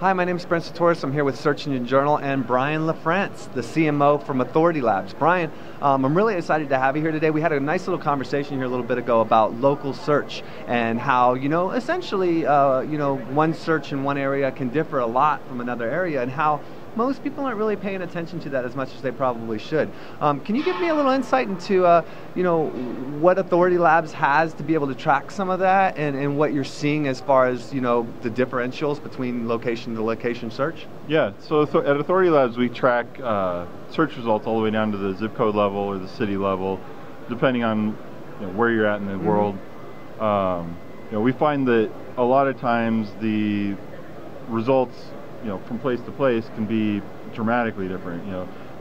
Hi, my name is Spencer Torres. I'm here with Search Engine Journal and Brian LaFrance, the CMO from Authority Labs. Brian, I'm really excited to have you here today. We had a nice little conversation here a little bit ago about local search and how, essentially, one search in one area can differ a lot from another area, and how most people aren't really paying attention to that as much as they probably should. Can you give me a little insight into, what Authority Labs has to be able to track some of that, and what you're seeing as far as, the differentials between location to location search? Yeah, so at Authority Labs we track search results all the way down to the zip code level or the city level, depending on where you're at in the world. We find that a lot of times the results from place to place can be dramatically different.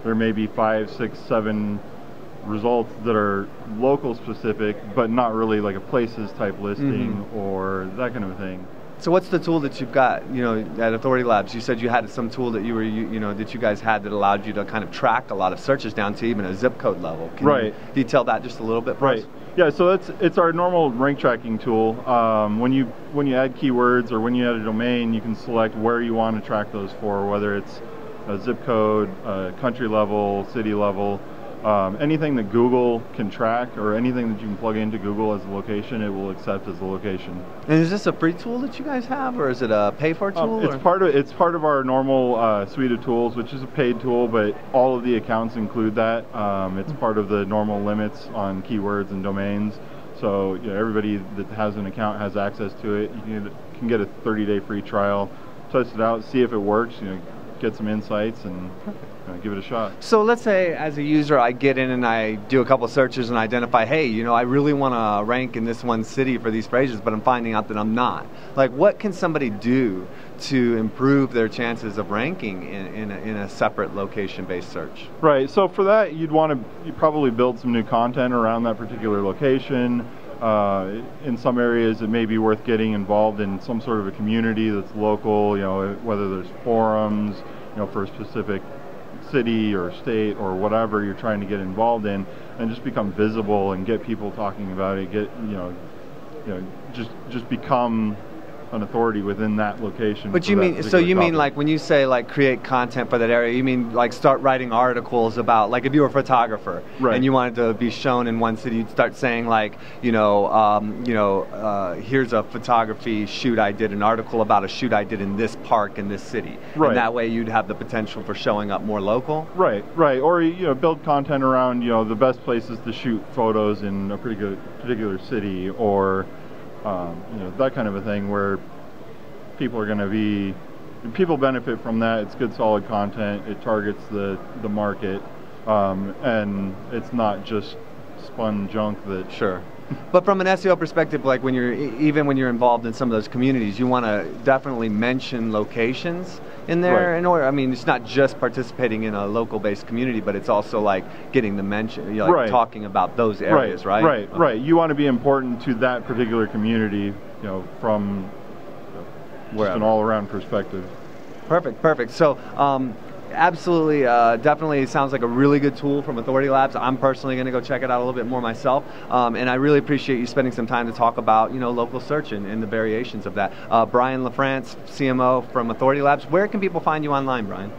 There may be 5, 6, 7 results that are local specific, but not really like a places type listing or that kind of thing. So what's the tool that you've got, at Authority Labs? You said you had some tool that that you guys had that allowed you to kind of track a lot of searches down to even a zip code level. Can you detail that just a little bit for us? Yeah, so it's our normal rank tracking tool. When you add keywords or when you add a domain, you can select where you want to track those for, whether it's a zip code, country level, city level. Anything that Google can track or anything that you can plug into Google as a location, it will accept as a location. And is this a free tool that you guys have, or is it a pay-for tool? It's part of our normal suite of tools, which is a paid tool, but all of the accounts include that. It's part of the normal limits on keywords and domains. So everybody that has an account has access to it. You can get a 30-day free trial, test it out, see if it works. Get some insights and give it a shot. So let's say as a user I get in and I do a couple searches and identify, hey, I really want to rank in this one city for these phrases, but I'm finding out that I'm not. Like, what can somebody do to improve their chances of ranking in a separate location-based search? Right, so for that you'd probably build some new content around that particular location. In some areas it may be worth getting involved in some sort of a community that's local, whether there's forums, for a specific city or state or whatever you're trying to get involved in, and just become visible and get people talking about it, just become an authority within that location. But you mean like when you say like create content for that area, you mean like start writing articles about, like if you were a photographer and you wanted to be shown in one city, you'd start saying like, here's a photography shoot I did, an article about a shoot I did in this park in this city. And that way you'd have the potential for showing up more local. Right. Or build content around the best places to shoot photos in a particular city, or that kind of a thing, where people benefit from that. It's good, solid content. It targets the market, and it's not just spun junk that. Sure. But from an SEO perspective, like when you're involved in some of those communities, you want to definitely mention locations in there. It's not just participating in a local-based community, but it's also like getting the mention, talking about those areas, right? Right. You want to be important to that particular community, from just an all-around perspective. Perfect. So. Absolutely, definitely sounds like a really good tool from Authority Labs. I'm personally going to go check it out a little bit more myself, and I really appreciate you spending some time to talk about local search and the variations of that. Brian LaFrance, CMO from Authority Labs. Where can people find you online, Brian?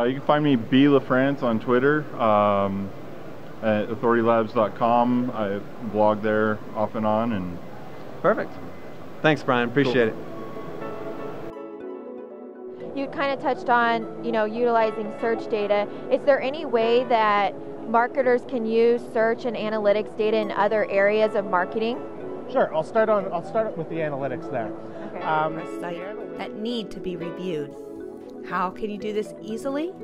You can find me LaFrance on Twitter, at authoritylabs.com. I blog there off and on. And perfect. Thanks, Brian. Appreciate it. You kind of touched on, utilizing search data. Is there any way that marketers can use search and analytics data in other areas of marketing? Sure. I'll start with the analytics there. Okay. Sites that need to be reviewed. How can you do this easily?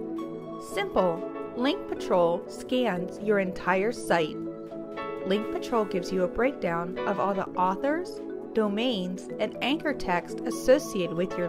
Simple. Link Patrol scans your entire site. Link Patrol gives you a breakdown of all the authors, domains, and anchor text associated with your